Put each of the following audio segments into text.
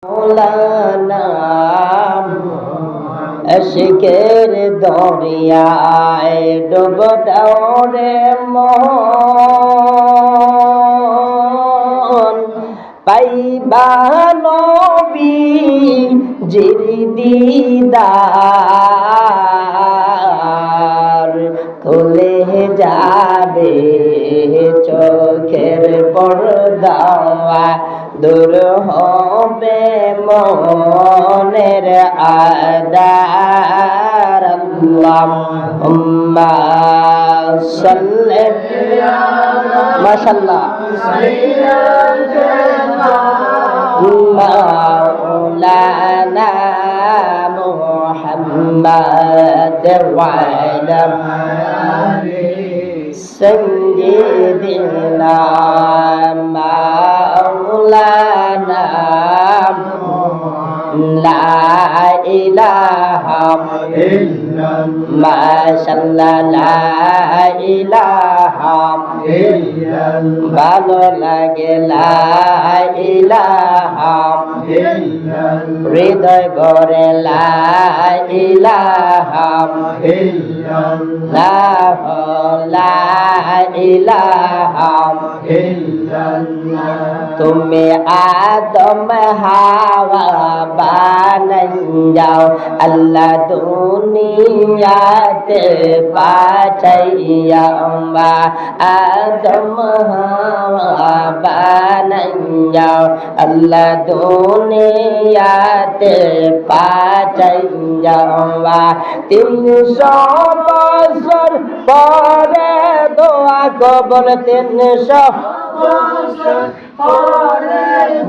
মৌলানা আশিকের দরিয়ায় ডুব দাও রে মন পাইবা নবীজির দিদার খুলে যাবে চোখের পর্দা দূর হবে মনের আদার আল্লাহুম্মা সাল্লি মাশাআল্লাহ মাওলানা মুহাম্মদ ওয়া আলা সাইয়্যিদিনা মাওলানা লা ইলাহা ইল্লাল্লাহ মাশাআল্লাহ লা ইলাহা ইল্লাল্লাহ ভালো লাগে লা ইলাহা ইল্লাল্লাহ হৃদয় ভরে লা ইলাহা ইল্লাল্লাহ লা ইলাহা ইল্লাল্লাহ তুমি আদম হাওয়া বানাইয়াও আল্লাহ দুনিয়াতে পাঠাইয়া আদম হাওয়া বানাইয়াও আল্লাহ দুনিয়াতে পাঠাইয়া 300 বছর পরে দোয়া কবুল 300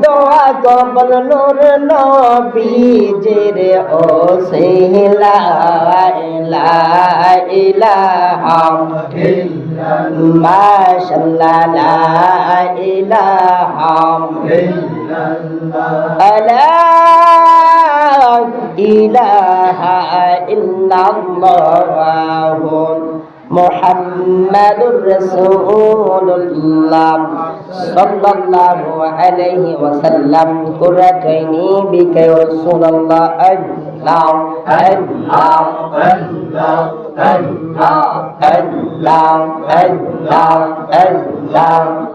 দোয়া কবুল নূর নবীজির ওসিলা লা ইলাহা ইল্লাল্লাহ মাশাআল্লাহ লা ইলাহা ইল্লাল্লাহ লা ইলাহা ইল্লাল্লাহ মুহাম্মাদুর রাসূলুল্লাহ সাল্লাল্লাহু আলাইহি ওয়াসাল্লাম কুরাতাইনি বিকা রাসূলুল্লাহ আল্লাহ আল্লাহ আল্লাহ আল্লাহ আল্লাহ আল্লাহ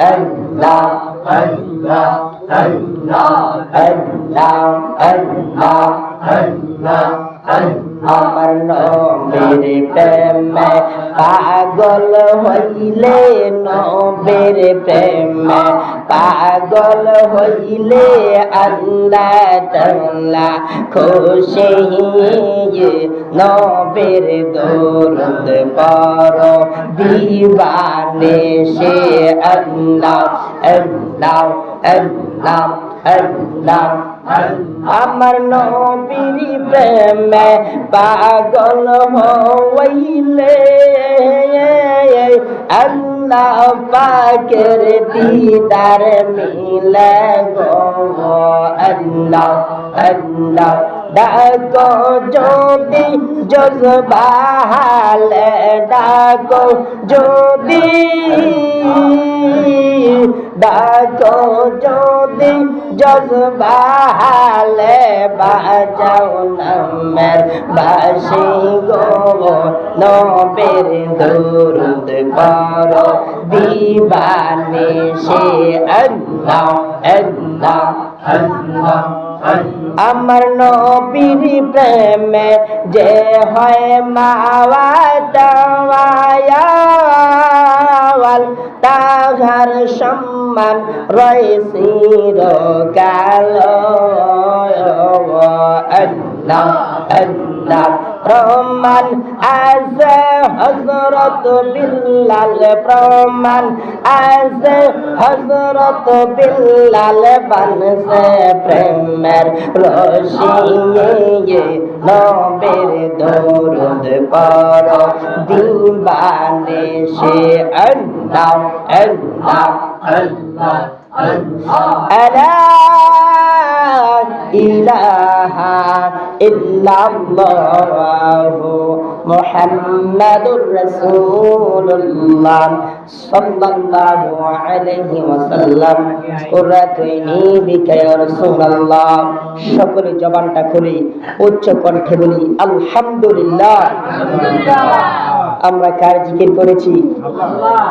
আল্লাহ আল্লাহ আল্লাহ আল্লাহ আল্লাহ আল্লাহ আমার নবীর প্রেমে পাগল হইলে নবীর প্রেমে পাগল হইলে আল্লাহ তাআলা খুশি নবীর দরুদ পড়ো দিওয়ানে সে আল্লাহ আল্লাহ আল্লাহ আল্লাহ আমার নবীর প্রেমে পাগল হইলে আল্লাহ পাকের দিদার মিলে গো আল্লাহ আল্লাহ ডাকো যদি জজবাহালে ডাকো যদি ডাকো যদি জজবাহালে বাজাও নামের বাসি গো নবীর দরুদ পড়ো দিবানে সে আল্লাহ আল্লাহ আল্লাহ আমার নবীর প্রেমে যে হয় মাওয়া দাওয়াল তাহার সম্মান রয়েছে চিরকাল আল্লাহ আল্লাহ প্রমাণ আছে হযরত বিল্লাল প্রমাণ আছে হযরত বিল্লাল বানছে প্রেমের রশি নবীর দরুদ পড়ো দিবানে সে আল্লাহ আল্লাহ আল্লাহ لا إله إلا الله মুহাম্মাদুর রাসূলুল্লাহ সাল্লাল্লাহু আলাইহি ওয়াসাল্লাম কুররাতুইনি বিকা ইয়া রাসূলুল্লাহ। সকলে জবানটা খুলি উচ্চ কণ্ঠে বলি আলহামদুলিল্লাহ। আমরা কার জিকির করেছি?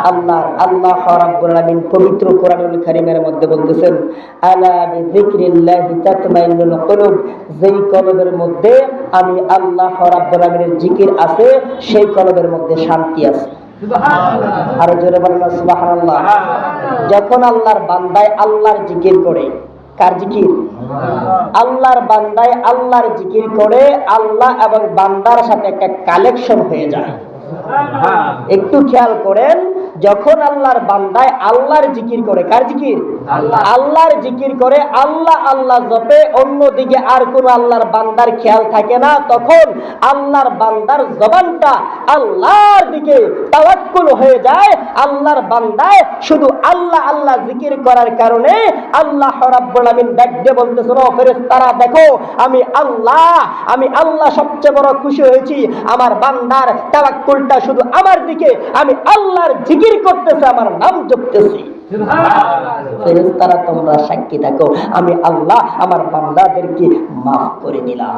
আল্লাহর। আল্লাহ রাব্বুল আলামিন পবিত্র কোরআনুল কারীমের মধ্যে বলতেছেন, আলা বিযিকরিল্লাহি তাতমাইন্নুল কুলুব, যেই কলবের মধ্যে আমি আল্লাহ রাব্বুল আলামিনের জিকির আছে সেই কলবের মধ্যে শান্তি আছে। সুবহানাল্লাহ। আর জোরে বলেন সুবহানাল্লাহ। যখন আল্লাহর বান্দায় আল্লাহর জিকির করে, কার জিকির? আল্লাহর বান্দায় আল্লাহর জিকির করে, আল্লাহ এবং বান্দার সাথে একটা কালেকশন হয়ে যায়। একটু খেয়াল করেন, যখন আল্লাহর বান্দায় আল্লাহর জিকির করে, কার জিকির? আল্লাহর জিকির করে, আল্লাহ আল্লাহ জপে, অন্যদিকে আর কোন আল্লাহর বান্দার খেয়াল থাকে না, তখন আল্লাহর বান্দার জবানটা আল্লাহর দিকে তাওয়াক্কুল হয়ে যায়। আল্লাহর বান্দায় শুধু আল্লাহ আল্লাহ জিকির করার কারণে আল্লাহ রাব্বুল আমিন ডাকতে বলতেছেন, ও ফেরেশতারা দেখো, আমি আল্লাহ সবচেয়ে বড় খুশি হয়েছি, আমার বান্দার তাওয়াক্কুলটা শুধু আমার দিকে, আমি আল্লাহর জিকির করতেছি, আমার নাম জপতেছি। ফেরেশতারা তোমরা সাক্ষী থাকো, আমি আল্লাহ আমার বান্দাদেরকে মাফ করে দিলাম।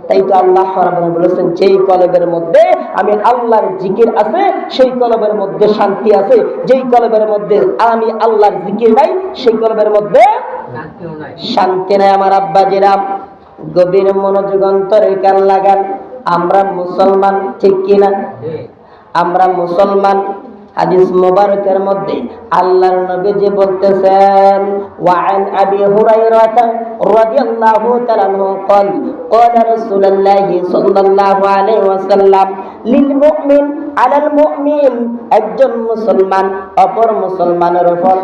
তাই তো আল্লাহ রাব্বুল বলেছেন, যেই কলবের মধ্যে আমি আল্লাহর জিকির আছে সেই কলবের মধ্যে শান্তি আছে, যেই কলবের মধ্যে আমি আল্লাহর জিকির নাই সেই কলবের মধ্যে শান্তি নাই। আমার আব্বাজিরা গভীর মনোযোগ অন্তরে কান লাগান। আমরা মুসলমান, ঠিক কিনা? আমরা মুসলমান। হাদিস মুবারকের মধ্যে আল্লাহর নবী যে বলতেছেন, ওয়ান আবি হুরায়রা রাদিয়াল্লাহু তাআলা আনহু قال قال رسول الله সাল্লাল্লাহু আলাইহি ওয়াসাল্লাম লিল মুমিন আলাল মুমিন, একজন মুসলমান অপর মুসলমানের উপর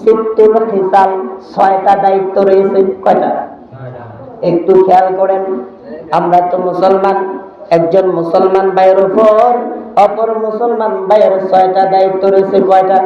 সিত্তুল খিসাল, 6টা দায়িত্ব রয়েছে। কয়টা? একটু খেয়াল করেন, আমরা তো মুসলমান, একজন মুসলমান ভাইয়ের উপর অপর মুসলমান ভাইয়ের 6টা দায়িত্ব রয়েছে। কয়টা?